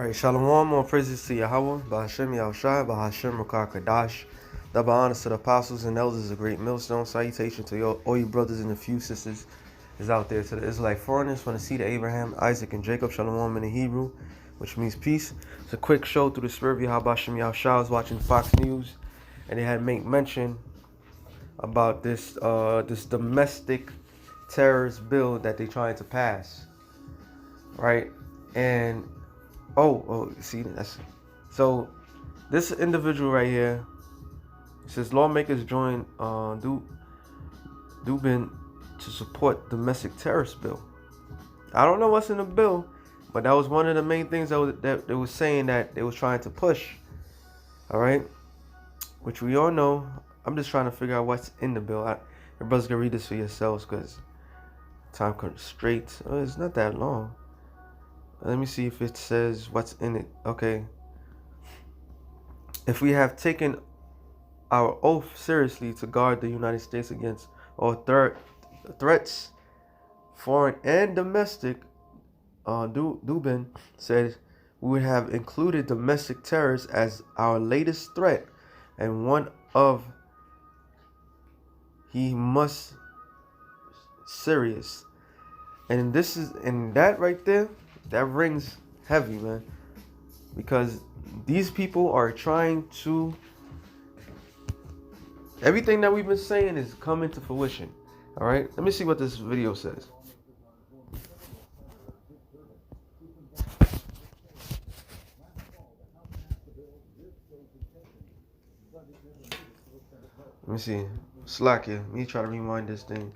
Alright, Shalom, all praises to Yahweh, Bahashem Yahushai, Bahashem Rakah Kadash. Double honors to the apostles and elders of Great Millstone. Salutation to all you brothers and a few sisters is out there. To the Israelite foreigners from the seed of Abraham, Isaac, and Jacob. Shalom in the Hebrew, which means peace. It's a quick show through the spirit of Yahweh Hashem Yahushai. I was watching Fox News, and they had made mention about this domestic terrorist bill that they're trying to pass, right? And see, that's so. This individual right here says lawmakers join Dubin to support domestic terrorist bill. I don't know what's in the bill, but that was one of the main things that they was saying that they was trying to push. All right, which we all know. I'm just trying to figure out what's in the bill. Your brothers can read this for yourselves because time constraints. It's not that long. Let me see if it says what's in it. Okay. If we have taken our oath seriously to guard the United States against all threats, foreign and domestic, Dubin said we would have included domestic terrorists as our latest threat and one of he must serious. And this is, and that right there, that rings heavy, man, because these people are trying to, everything that we've been saying is coming to fruition. All right, let me see what this video says. Let me see. Slack here. Let me try to rewind this thing.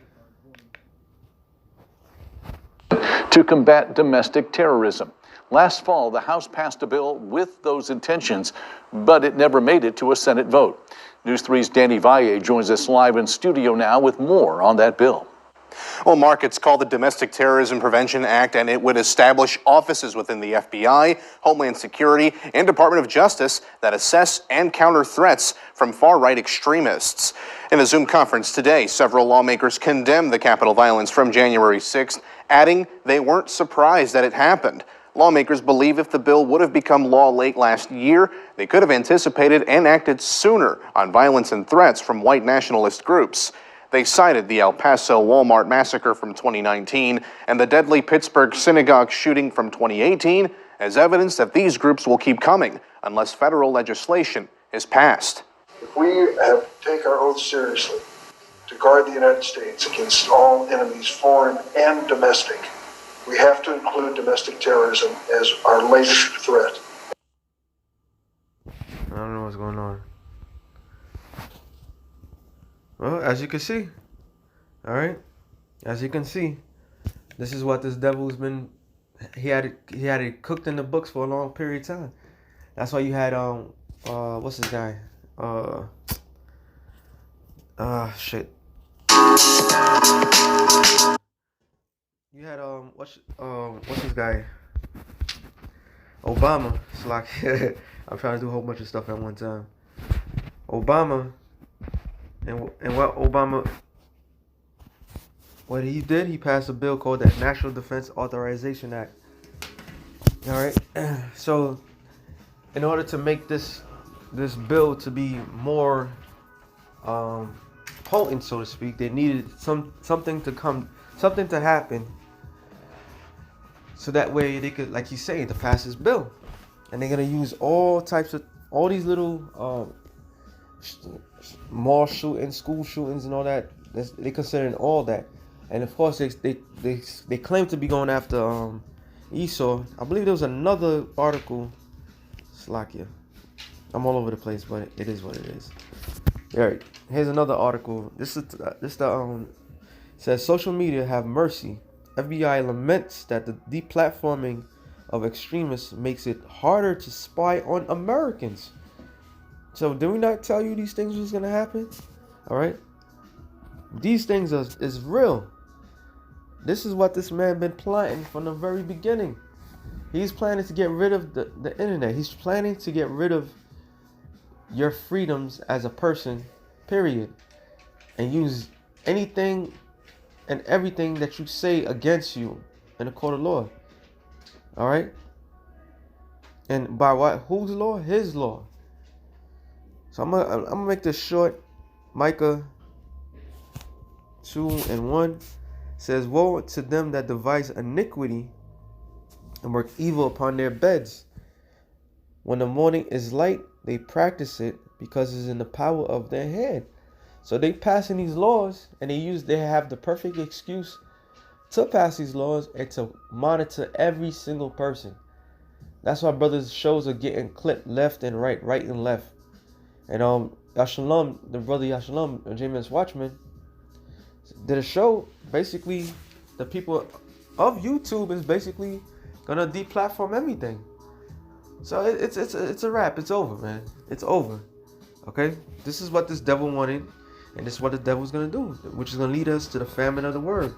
To combat domestic terrorism. Last fall, the House passed a bill with those intentions, but it never made it to a Senate vote. News 3's Danny Valle joins us live in studio now with more on that bill. Well, Mark, it's called the Domestic Terrorism Prevention Act, and it would establish offices within the FBI, Homeland Security, and Department of Justice that assess and counter threats from far-right extremists. In a Zoom conference today, several lawmakers condemned the Capitol violence from January 6th, adding they weren't surprised that it happened. Lawmakers believe if the bill would have become law late last year, they could have anticipated and acted sooner on violence and threats from white nationalist groups. They cited the El Paso Walmart massacre from 2019 and the deadly Pittsburgh synagogue shooting from 2018 as evidence that these groups will keep coming unless federal legislation is passed. If we have to take our oath seriously to guard the United States against all enemies, foreign and domestic, we have to include domestic terrorism as our latest threat. I don't know what's going on. Well, as you can see, all right, as you can see, this is what this devil's been. He had it cooked in the books for a long period of time. That's why you had what's his guy? Shit. You had what's his guy? Obama. It's like I'm trying to do a whole bunch of stuff at one time. Obama. And what Obama, what he did, he passed a bill called the National Defense Authorization Act. All right. So, in order to make this bill to be more potent, so to speak, they needed something to happen, so that way they could, like he's saying, to pass this bill, and they're gonna use all these little mall shootings, school shootings, and all that. They considering all that, and of course they claim to be going after Esau. I believe there was another article. Slakia. I'm all over the place, but it is what it is. All right, here's another article. This says social media have mercy. FBI laments that the deplatforming of extremists makes it harder to spy on Americans. So did we not tell you these things was gonna happen? All right, these things is real. This is what this man been planning from the very beginning. He's planning to get rid of the internet. He's planning to get rid of your freedoms as a person, period, and use anything and everything that you say against you in a court of law. All right. And by what? Whose law? His law. So I'm gonna make this short. Micah 2:1 says, "Woe to them that devise iniquity and work evil upon their beds. When the morning is light, they practice it because it's in the power of their hand." So they passing these laws, and they have the perfect excuse to pass these laws and to monitor every single person. That's why brothers' shows are getting clipped left and right and left. And Yashalom, the brother Yashalom, James Watchman, did a show. Basically, the people of YouTube is basically gonna deplatform everything. So it's a wrap. It's over, man. It's over. Okay? This is what this devil wanted, and this is what the devil's gonna do, which is gonna lead us to the famine of the word.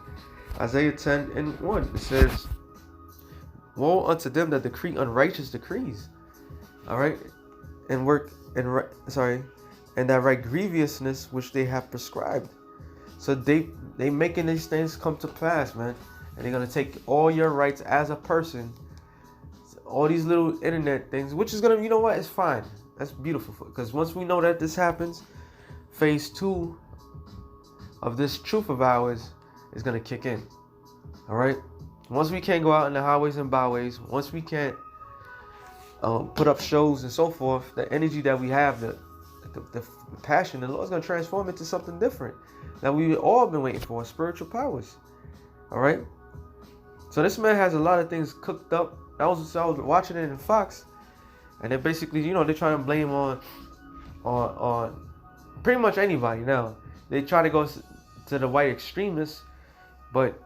Isaiah 10:1. It says, "Woe unto them that decree unrighteous decrees." All right, and and that write grievousness which they have prescribed. So they making these things come to pass, man, and they're gonna take all your rights as a person, all these little internet things, which is gonna, you know what, it's fine. That's beautiful, because once we know that this happens, phase 2 of this truth of ours is gonna kick in. All right. Once we can't go out in the highways and byways, once we can't put up shows and so forth, the energy that we have, the passion, the Lord's going to transform into something different that we've all been waiting for, spiritual powers. All right. So this man has a lot of things cooked up. I was watching it in Fox, and they're basically, they're trying to blame on pretty much anybody now. They try to go to the white extremists, but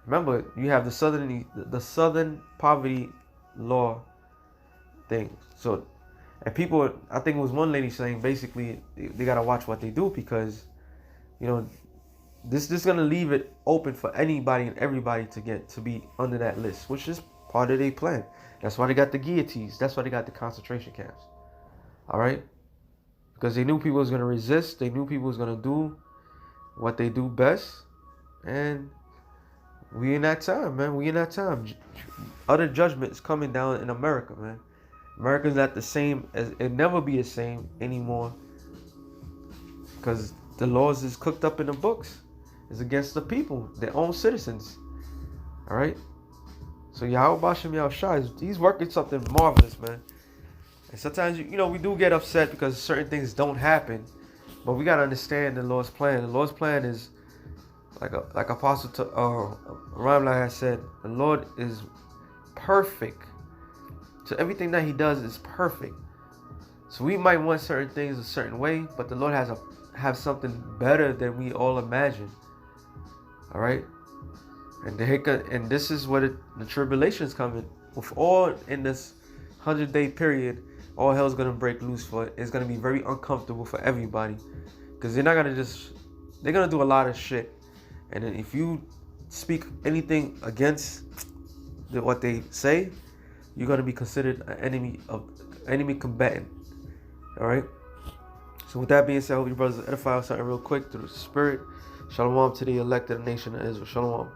remember, you have the Southern poverty law thing. So, and people, I think it was one lady saying basically they gotta watch what they do, because this is gonna leave it open for anybody and everybody to be under that list, which is part of their plan. That's why they got the guillotines. That's why they got the concentration camps. All right, because they knew people was gonna resist. They knew people was gonna do what they do best, and we in that time, man. We in that time. Utter judgment is coming down in America, man. America's not the same. It'll never be the same anymore, because the laws is cooked up in the books. It's against the people, their own citizens. All right. So Yahweh Bashem Yahushua, he's working something marvelous, man. And sometimes we do get upset because certain things don't happen, but we gotta understand the Lord's plan. The Lord's plan is, like Apostle Ramla has said, the Lord is perfect. So everything that he does is perfect. So we might want certain things a certain way, but the Lord have something better than we all imagine. All right, and this is what the tribulation is coming. With all in this 100-day period, all hell's gonna break loose for it. It's gonna be very uncomfortable for everybody, because they're gonna do a lot of shit. And then if you speak anything against what they say, you're going to be considered an enemy combatant. All right? So with that being said, I hope you brothers edify something real quick through the Spirit. Shalom to the elected nation of Israel. Shalom.